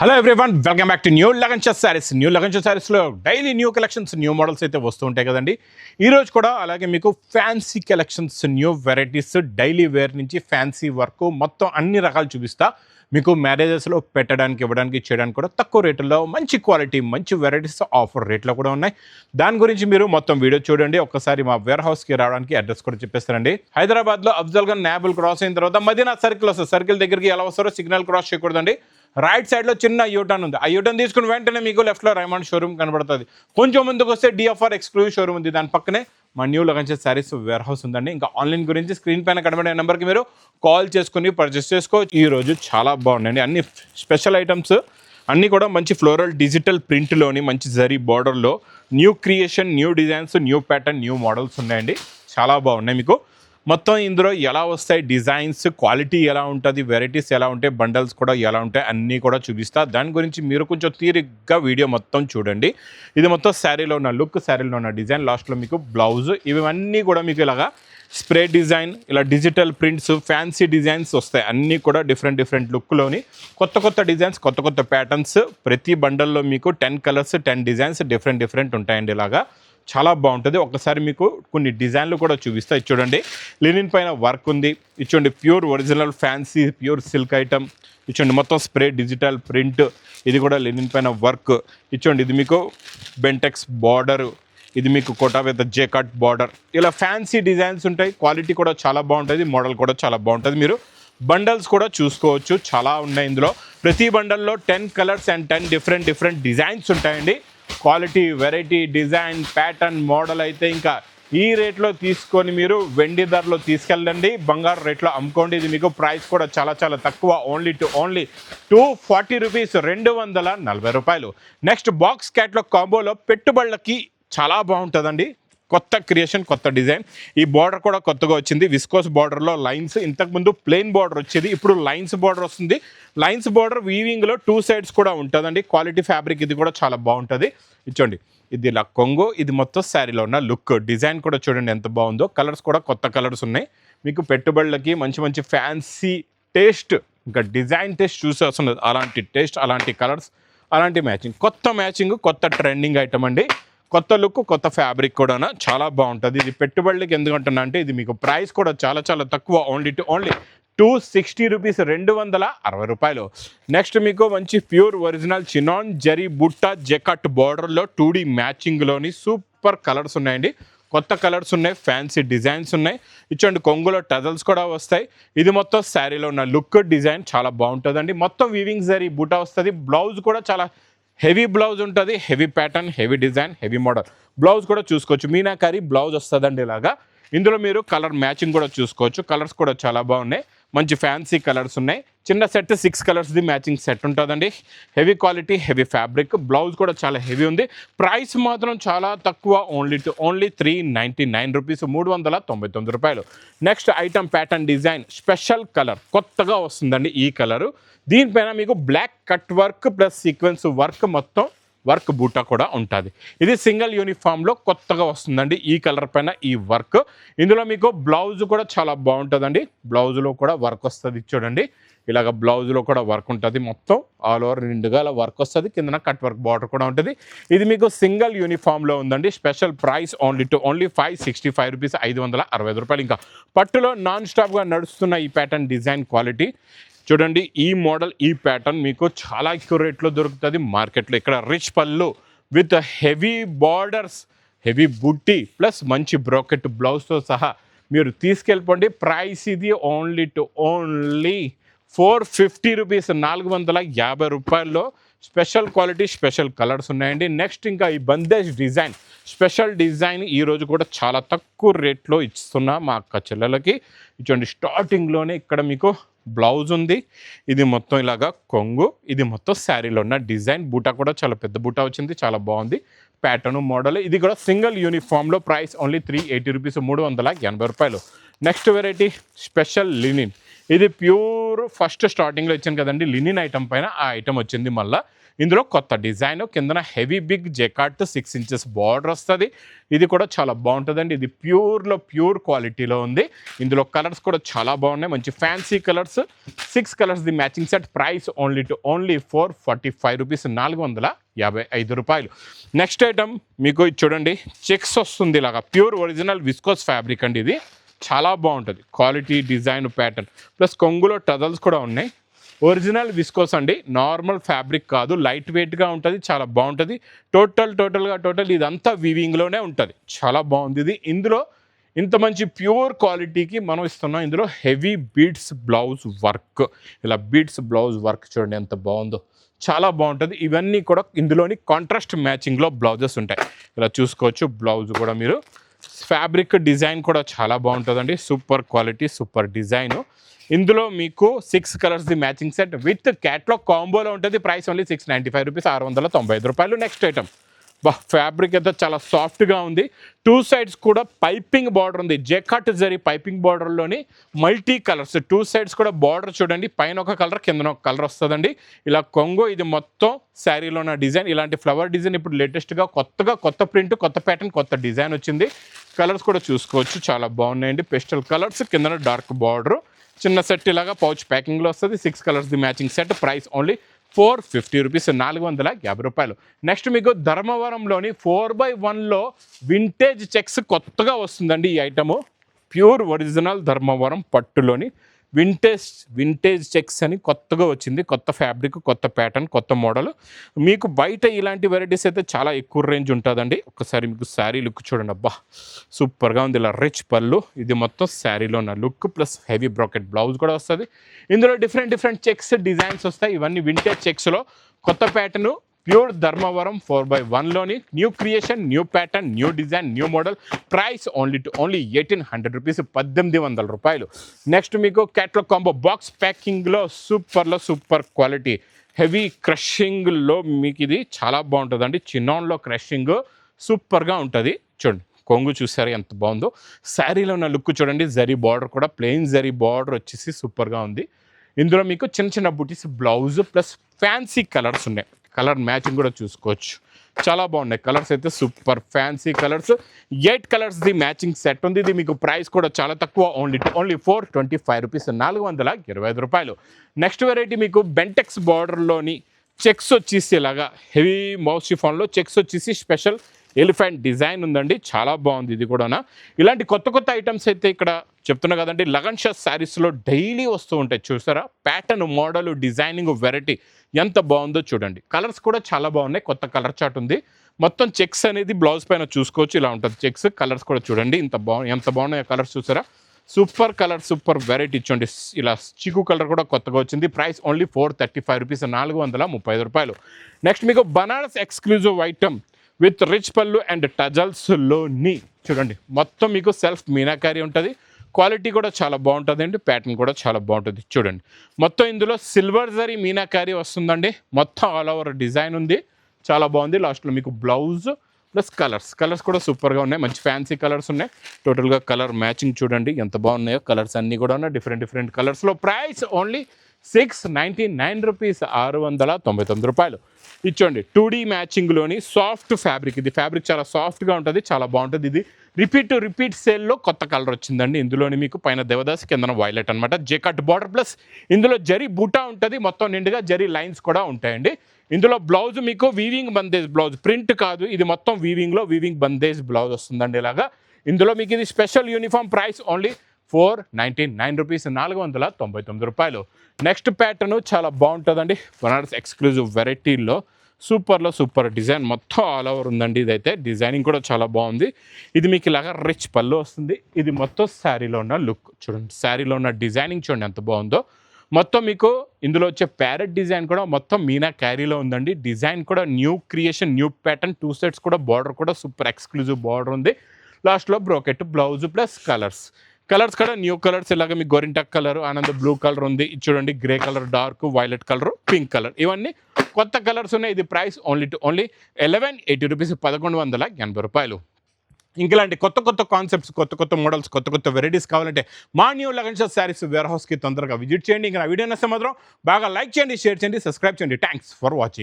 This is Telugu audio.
Hello everyone, welcome back to new Lagansha sarees. New Lagansha శారీస్లో daily new collections, new models అయితే వస్తూ ఉంటాయి కదండి. ఈరోజు కూడా అలాగే మీకు fancy collections, new varieties, daily wear నుంచి ఫ్యాన్సీ వర్క్ మొత్తం అన్ని రకాలు చూపిస్తా. మీకు మ్యారేజెస్లో పెట్టడానికి, ఇవ్వడానికి, చేయడానికి కూడా తక్కువ రేటుల్లో మంచి క్వాలిటీ, మంచి వెరైటీస్ ఆఫర్ రేట్లో కూడా ఉన్నాయి. దాని గురించి మీరు మొత్తం వీడియో చూడండి. ఒక్కసారి మా వేర్ హౌస్కి రావడానికి అడ్రస్ కూడా చెప్పేస్తారండి. హైదరాబాద్లో అఫ్జల్గంజ్ నాబుల్ క్రాస్ అయిన తర్వాత మదీనా సర్కిల్ వస్తుంది. సర్కిల్ దగ్గరికి ఎలా వస్తారో సిగ్నల్ క్రాస్ చేయకూడదండి. రైట్ సైడ్లో చిన్న యూటర్న్ ఉంది. ఆ యూటర్న్ తీసుకుని వెంటనే మీకు లెఫ్ట్లో రైమండ్ షోరూమ్ కనబడుతుంది. కొంచెం ముందుకు వస్తే డిఎఫ్ఆర్ ఎక్స్క్లూజివ్ షోరూమ్ ఉంది. దాని పక్కనే మా new Lagansha sarees warehouse ఉందండి. ఇంకా ఆన్లైన్ గురించి స్క్రీన్ పైన కనబడే నెంబర్కి మీరు కాల్ చేసుకుని పర్చేస్ చేసుకోవచ్చు. ఈరోజు చాలా బాగున్నాయండి. అన్ని స్పెషల్ ఐటమ్స్ అన్నీ కూడా మంచి ఫ్లోరల్ డిజిటల్ ప్రింట్లోని మంచి జరీ బార్డర్లో new creation, new designs, new pattern, new models ఉన్నాయండి. చాలా బాగున్నాయి. మీకు మొత్తం ఇందులో ఎలా వస్తాయి, డిజైన్స్ క్వాలిటీ ఎలా ఉంటుంది, వెరైటీస్ ఎలా ఉంటాయి, బండల్స్ కూడా ఎలా ఉంటాయి అన్నీ కూడా చూపిస్తా. దాని గురించి మీరు కొంచెం తీరిగ్గా వీడియో మొత్తం చూడండి. ఇది మొత్తం శారీలో ఉన్న లుక్, శారీలో ఉన్న డిజైన్, లాస్ట్లో మీకు బ్లౌజ్, ఇవన్నీ కూడా మీకు ఇలాగా స్ప్రే డిజైన్, ఇలా డిజిటల్ ప్రింట్స్, ఫ్యాన్సీ డిజైన్స్ వస్తాయి. అన్నీ కూడా డిఫరెంట్ లుక్లోని కొత్త కొత్త డిజైన్స్, కొత్త కొత్త ప్యాటర్న్స్. ప్రతి బండల్లో మీకు 10 కలర్స్, 10 డిజైన్స్ డిఫరెంట్ ఉంటాయండి. ఇలాగా చాలా బాగుంటుంది. ఒకసారి మీకు కొన్ని డిజైన్లు కూడా చూపిస్తాయి. చూడండి, లినిన్ పైన వర్క్ ఉంది. ఇచ్చండి pure original fancy pure silk item. ఇచ్చండి మొత్తం స్ప్రే డిజిటల్ ప్రింట్. ఇది కూడా లినిన్ పైన వర్క్. ఇచ్చండి ఇది మీకు బెంటెక్స్ బార్డర్. ఇది మీకు కోటా విత్ జేకట్ బార్డర్. ఇలా ఫ్యాన్సీ డిజైన్స్ ఉంటాయి. క్వాలిటీ కూడా చాలా బాగుంటుంది. మోడల్ కూడా చాలా బాగుంటుంది. మీరు బండల్స్ కూడా చూసుకోవచ్చు. చాలా ఉన్నాయి ఇందులో. ప్రతి బండల్లో 10 కలర్స్ అండ్ 10 డిఫరెంట్ డిజైన్స్ ఉంటాయండి. Quality, variety, design, pattern, model అయితే ఇంకా ఈ రేట్లో తీసుకొని మీరు వెండి ధరలో తీసుకెళ్ళండి, బంగారు రేట్లో అమ్ముకోండి. ఇది మీకు ప్రైస్ కూడా చాలా తక్కువ. ఓన్లీ 240 రూపీస్, 240 రూపాయలు. నెక్స్ట్ బాక్స్ క్యాట్లో కాంబోలో పెట్టుబడులకి చాలా బాగుంటుందండి. కొత్త క్రియేషన్, కొత్త డిజైన్. ఈ బార్డర్ కూడా కొత్తగా వచ్చింది. విస్కోస్ బార్డర్లో లైన్స్. ఇంతకుముందు ప్లెయిన్ బార్డర్ వచ్చేది, ఇప్పుడు లైన్స్ బార్డర్ వస్తుంది. లైన్స్ బార్డర్ వీవింగ్లో 2 సైడ్స్ కూడా ఉంటుందండి. క్వాలిటీ ఫ్యాబ్రిక్ ఇది కూడా చాలా బాగుంటుంది. ఇచ్చోండి, ఇది ఇలా కొంగు. ఇది మొత్తం శారీలో ఉన్న లుక్. డిజైన్ కూడా చూడండి ఎంత బాగుందో. కలర్స్ కూడా కొత్త కలర్స్ ఉన్నాయి. మీకు పెట్టుబడులకి మంచి ఫ్యాన్సీ టేస్ట్, ఇంకా డిజైన్ టేస్ట్ చూసి వస్తుంది. అలాంటి టేస్ట్, అలాంటి కలర్స్, అలాంటి మ్యాచింగ్. కొత్త మ్యాచింగ్, కొత్త ట్రెండింగ్ ఐటమ్ అండి. కొత్త లుక్, కొత్త ఫ్యాబ్రిక్ కూడా చాలా బాగుంటుంది. ఇది పెట్టుబడులకి ఎందుకంటున్నా అంటే ఇది మీకు ప్రైస్ కూడా చాలా తక్కువ. ఓన్లీ 260 రూపీస్, 260 రూపాయలు. నెక్స్ట్ మీకు మంచి ప్యూర్ ఒరిజినల్ చినాన్ జరీ బుట్ట జెకట్ బార్డర్లో 2D మ్యాచింగ్లోని సూపర్ కలర్స్ ఉన్నాయండి. కొత్త కలర్స్ ఉన్నాయి, ఫ్యాన్సీ డిజైన్స్ ఉన్నాయి. ఇచ్చండి కొంగులో టజల్స్ కూడా వస్తాయి. ఇది మొత్తం శారీలో ఉన్న లుక్, డిజైన్ చాలా బాగుంటుందండి. మొత్తం వీవింగ్ జరీ బుట్ట వస్తుంది. బ్లౌజ్ కూడా చాలా హెవీ బ్లౌజ్ ఉంటుంది. Heavy pattern, heavy design, heavy model. Blouse కూడా చూసుకోవచ్చు. మీనాకారి బ్లౌజ్ వస్తుందండి ఇలాగా. ఇందులో మీరు కలర్ మ్యాచింగ్ కూడా చూసుకోవచ్చు. కలర్స్ కూడా చాలా బాగున్నాయి. మంచి ఫ్యాన్సీ కలర్స్ ఉన్నాయి. చిన్న సెట్ 6 కలర్స్ది మ్యాచింగ్ సెట్ ఉంటుందండి. Heavy quality, heavy fabric. Blouse కూడా చాలా హెవీ ఉంది. ప్రైస్ మాత్రం చాలా తక్కువ. ఓన్లీ 399 రూపీస్, 399 రూపాయలు. Next item pattern design special colour కొత్తగా వస్తుందండి. ఈ కలరు దీనిపైన మీకు black cut work plus sequence work, మొత్తం వర్క్ బూటా కూడా ఉంటుంది. ఇది సింగిల్ యూనిఫామ్లో కొత్తగా వస్తుందండి. ఈ కలర్ పైన ఈ వర్క్. ఇందులో మీకు బ్లౌజ్ కూడా చాలా బాగుంటుందండి. బ్లౌజ్లో కూడా వర్క్ వస్తుంది. చూడండి, ఇలాగ బ్లౌజ్లో కూడా వర్క్ ఉంటుంది. మొత్తం ఆల్ ఓవర్ నిండుగా అలా వర్క్ వస్తుంది. కిందన కట్ వర్క్ బార్డర్ కూడా ఉంటుంది. ఇది మీకు సింగిల్ యూనిఫామ్లో ఉందండి. స్పెషల్ ప్రైస్ ఓన్లీ 565 రూపీస్, 560 రూపాయలు. ఇంకా పట్టులో నాన్ స్టాప్గా నడుస్తున్న ఈ ప్యాటర్న్ డిజైన్ క్వాలిటీ చూడండి. ఈ మోడల్, ఈ ప్యాటర్న్ మీకు చాలా ఎక్కువ రేట్లో దొరుకుతుంది మార్కెట్లో. ఇక్కడ రిచ్ పళ్ళు విత్ హెవీ బార్డర్స్, హెవీ బుట్టి ప్లస్ మంచి బ్రోకెట్ బ్లౌజ్తో సహా మీరు తీసుకెళ్ళిపోండి. ప్రైస్ ఇది ఓన్లీ 450 రూపీస్, 450 రూపాయల్లో. స్పెషల్ క్వాలిటీ, స్పెషల్ కలర్స్ ఉన్నాయండి. నెక్స్ట్ ఇంకా ఈ బందేజ్ డిజైన్, స్పెషల్ డిజైన్ ఈరోజు కూడా చాలా తక్కువ రేట్లో ఇస్తున్నా మా అక్క చెల్లెలకి. ఇచ్చండి, స్టార్టింగ్లోనే ఇక్కడ మీకు బ్లౌజ్ ఉంది. ఇది మొత్తం ఇలాగా కొంగు. ఇది మొత్తం శారీలో ఉన్న డిజైన్. బూటా కూడా చాలా పెద్ద బూటా వచ్చింది. చాలా బాగుంది ప్యాటర్న్, మోడల్. ఇది కూడా సింగిల్ యూనిఫామ్లో. ప్రైస్ ఓన్లీ 380 రూపీస్, 380 రూపాయలు. Next variety special linen. ఇది ప్యూర్ ఫస్ట్ స్టార్టింగ్లో ఇచ్చాను కదండి లినిన్ ఐటమ్ పైన. ఆ ఐటమ్ వచ్చింది మళ్ళీ. ఇందులో కొత్త డిజైన్ కిందన హెవీ బిగ్ జెకాట్ 6 ఇంచెస్ బార్డర్ వస్తుంది. ఇది కూడా చాలా బాగుంటుందండి. ఇది ప్యూర్ క్వాలిటీలో ఉంది. ఇందులో కలర్స్ కూడా చాలా బాగున్నాయి, మంచి fancy colours. 6 colours the matching set. Price only 445 rupees, 455 రూపాయలు. నెక్స్ట్ ఐటమ్ మీకు ఇది చూడండి, చెక్స్ వస్తుంది ఇలాగా, ప్యూర్ ఒరిజినల్ విస్కోస్ ఫ్యాబ్రిక్ అండి. ఇది చాలా బాగుంటుంది, క్వాలిటీ డిజైన్ ప్యాటర్న్ ప్లస్ కొంగులో టజల్స్ కూడా ఉన్నాయి. ఒరిజినల్ విస్కోస్ అండి, నార్మల్ ఫ్యాబ్రిక్ కాదు, లైట్ వెయిట్గా ఉంటుంది, చాలా బాగుంటుంది. టోటల్ ఇదంతా వీవింగ్లోనే ఉంటుంది, చాలా బాగుంది ఇది. ఇందులో ఇంత మంచి ప్యూర్ క్వాలిటీకి మనం ఇస్తున్నాం. ఇందులో హెవీ బీడ్స్ బ్లౌజ్ వర్క్, ఇలా బీడ్స్ బ్లౌజ్ వర్క్ చూడండి ఎంత బాగుందో, చాలా బాగుంటుంది. ఇవన్నీ కూడా ఇందులోని కాంట్రాస్ట్ మ్యాచింగ్లో బ్లౌజెస్ ఉంటాయి, ఇలా చూసుకోవచ్చు. బ్లౌజ్ కూడా మీరు ఫ్యాబ్రిక్ డిజైన్ కూడా చాలా బాగుంటుందండి, సూపర్ క్వాలిటీ సూపర్ డిజైన్. ఇందులో మీకు 6 colours the matching set with catalogue కాంబోలో ఉంటుంది. ప్రైస్ ఓన్లీ 695 రూపీస్, 695 రూపాయలు. నెక్స్ట్ ఐటమ్, ఫ్యాబ్రిక్ అయితే చాలా సాఫ్ట్గా ఉంది. 2 సైడ్స్ కూడా పైపింగ్ బార్డర్ ఉంది, జెకాట్ జరీ పైపింగ్ బార్డర్లోని మల్టీ కలర్స్. 2 సైడ్స్ కూడా బార్డర్ చూడండి, పైన ఒక కలర్ కింద ఒక కలర్ వస్తుందండి. ఇలా కొంగు, ఇది మొత్తం శారీలో ఉన్న డిజైన్. ఇలాంటి ఫ్లవర్ డిజైన్ ఇప్పుడు లేటెస్ట్గా కొత్త ప్రింట్, కొత్త ప్యాటర్న్, కొత్త డిజైన్ వచ్చింది. కలర్స్ కూడా చూసుకోవచ్చు, చాలా బాగున్నాయండి. పెస్టల్ కలర్స్, కింద డార్క్ బార్డర్, చిన్న సెట్ ఇలాగా పౌచ్ ప్యాకింగ్లో వస్తుంది. 6 colours the matching set. Price only 450 rupees, 450 రూపాయలు. నెక్స్ట్ మీకు ధర్మవరంలోని 4x1లో వింటేజ్ చెక్స్ కొత్తగా వస్తుందండి. ఈ ఐటము ప్యూర్ ఒరిజినల్ ధర్మవరం పట్టులోని వింటేజ్ చెక్స్ అని కొత్తగా వచ్చింది. కొత్త ఫ్యాబ్రిక్, కొత్త ప్యాటర్న్, కొత్త మోడల్. మీకు బయట ఇలాంటి వెరైటీస్ అయితే చాలా ఎక్కువ రేంజ్ ఉంటుందండి. ఒకసారి మీకు శారీ లుక్ చూడండి, అబ్బా సూపర్గా ఉంది. ఇలా రిచ్ పళ్ళు, ఇది మొత్తం శారీలో ఉన్న look plus heavy bracket blouse కూడా వస్తుంది. ఇందులో డిఫరెంట్ చెక్స్ డిజైన్స్ వస్తాయి. ఇవన్నీ వింటేజ్ చెక్స్లో కొత్త ప్యాటర్ను, ప్యూర్ ధర్మవరం 4x1లోని new creation, new pattern, new design, new model. Price only 1800 rupees, 1800 రూపాయలు. నెక్స్ట్ మీకు క్యాట్లాగ్ కాంబో బాక్స్ ప్యాకింగ్లో సూపర్ క్వాలిటీ హెవీ క్రషింగ్లో మీకు ఇది చాలా బాగుంటుందండి. చిన్నాన్లో క్రషింగ్ సూపర్గా ఉంటుంది. చూడండి కొంగు చూసారు ఎంత బాగుందో. శారీలో ఉన్న లుక్ చూడండి, జరీ బార్డర్ కూడా ప్లెయిన్ జరీ బార్డర్ వచ్చేసి సూపర్గా ఉంది. ఇందులో మీకు చిన్న బుటీస్ బ్లౌజ్ ప్లస్ ఫ్యాన్సీ కలర్స్ ఉన్నాయి. కలర్ మ్యాచింగ్ కూడా చూసుకోవచ్చు, చాలా బాగున్నాయి. కలర్స్ అయితే super fancy colours. 8 colours the matching set ఉంది. ఇది మీకు ప్రైస్ కూడా చాలా తక్కువ, ఓన్లీ 425 రూపీస్, 425 రూపాయలు. నెక్స్ట్ వెరైటీ మీకు బెంటెక్స్ బార్డర్లోని చెక్స్ వచ్చేసి ఇలాగా హెవీ మౌస్ షిఫాన్లో చెక్స్ వచ్చేసి స్పెషల్ ఎలిఫెంట్ డిజైన్ ఉందండి, చాలా బాగుంది. ఇది కూడా ఇలాంటి కొత్త ఐటమ్స్ అయితే ఇక్కడ చెప్తున్నా కదండి. లగన్ షా శారీస్లో డైలీ వస్తూ ఉంటాయి. చూసారా ప్యాటర్న్, మోడల్, డిజైనింగ్, వెరైటీ ఎంత బాగుందో చూడండి. కలర్స్ కూడా చాలా బాగున్నాయి, కొత్త కలర్ చార్ట్ ఉంది. మొత్తం చెక్స్ అనేది బ్లౌజ్ పైన చూసుకోవచ్చు, ఇలా ఉంటుంది చెక్స్. కలర్స్ కూడా చూడండి ఎంత బాగున్నాయి కలర్స్, చూసారా సూపర్ కలర్ సూపర్ వెరైటీ. ఇచ్చండి ఇలా చిక్కు కలర్ కూడా కొత్తగా వచ్చింది. ప్రైస్ ఓన్లీ 435 రూపీస్, 435 రూపాయలు. నెక్స్ట్ మీకు Banaras exclusive item with rich పళ్ళు అండ్ టజల్స్లోని చూడండి, మొత్తం మీకు సెల్ఫ్ మీనాకారీ ఉంటుంది. క్వాలిటీ కూడా చాలా బాగుంటుందండి, ప్యాటర్న్ కూడా చాలా బాగుంటుంది. చూడండి మొత్తం ఇందులో సిల్వర్ జరీ మీనాకారీ వస్తుందండి, మొత్తం ఆల్ ఓవర్ డిజైన్ ఉంది, చాలా బాగుంది. లాస్ట్లో మీకు బ్లౌజ్ ప్లస్ కలర్స్ కూడా సూపర్గా ఉన్నాయి, మంచి ఫ్యాన్సీ కలర్స్ ఉన్నాయి. టోటల్గా కలర్ మ్యాచింగ్ చూడండి ఎంత బాగున్నాయో. కలర్స్ అన్నీ కూడా ఉన్నాయి డిఫరెంట్ కలర్స్లో. ప్రైస్ ఓన్లీ 699 రూపీస్, 699 రూపాయలు. ఇచ్చోండి 2D మ్యాచింగ్లోని సాఫ్ట్ ఫ్యాబ్రిక్. ఇది ఫ్యాబ్రిక్ చాలా సాఫ్ట్గా ఉంటుంది, చాలా బాగుంటుంది. ఇది రిపీట్ సేల్లో కొత్త కలర్ వచ్చిందండి. ఇందులోని మీకు పైన దేవదాస్, కిందన వైలెట్ అనమాట. జెకట్ బార్డర్ ప్లస్ ఇందులో జరీ బూటా ఉంటుంది, మొత్తం నిండుగా జరీ లైన్స్ కూడా ఉంటాయండి. ఇందులో బ్లౌజ్ మీకు వీవింగ్ బందేజ్ బ్లౌజ్, ప్రింట్ కాదు ఇది, మొత్తం వీవింగ్ బందేజ్ బ్లౌజ్ వస్తుందండి ఇలాగా. ఇందులో మీకు ఇది special uniform. Price only 499 rupees, 499 రూపాయలు. నెక్స్ట్ ప్యాటర్న్ చాలా బాగుంటుందండి, బనారస్ ఎక్స్క్లూజివ్ వెరైటీల్లో సూపర్ డిజైన్, మొత్తం ఆల్ ఓవర్ ఉందండి. ఇదైతే డిజైనింగ్ కూడా చాలా బాగుంది. ఇది మీకు ఇలాగా రిచ్ పళ్ళు వస్తుంది. ఇది మొత్తం శారీలో ఉన్న లుక్ చూడండి, శారీలో ఉన్న డిజైనింగ్ చూడండి ఎంత బాగుందో. మొత్తం మీకు ఇందులో వచ్చే ప్యారెట్ డిజైన్ కూడా మొత్తం మీనా క్యారీలో ఉందండి. డిజైన్ కూడా new creation, new pattern. 2 sets కూడా బార్డర్ కూడా సూపర్ ఎక్స్క్లూజివ్ బార్డర్ ఉంది. లాస్ట్లో బ్రోకెట్ బ్లౌజ్ ప్లస్ కలర్స్ కూడా న్యూ కలర్స్. ఇలాగ మీకు గోరింటాక్ కలర్, ఆనంద్ బ్లూ కలర్ ఉంది. ఇది చూడండి grey colour, dark violet colour, pink colour, ఇవన్నీ కొత్త కలర్స్ ఉన్నాయి. ఇది ప్రైస్ ఓన్లీ 1180 రూపీస్, 1180 రూపాయలు. ఇంకలాంటి కొత్త కాన్సెప్ట్స్, కొత్త మోడల్స్, కొత్త వెరైటీస్ కావాలంటే మా న్యూ లగన్ షా శారీస్ వేర్ హౌస్కి తొందరగా విజిట్ చేయండి. ఇంకా నా వీడియో నచ్చితే మాత్రం బాగా లైక్ చేయండి, షేర్ చేయండి, సబ్స్క్రైబ్ చేయండి. Thanks for watching.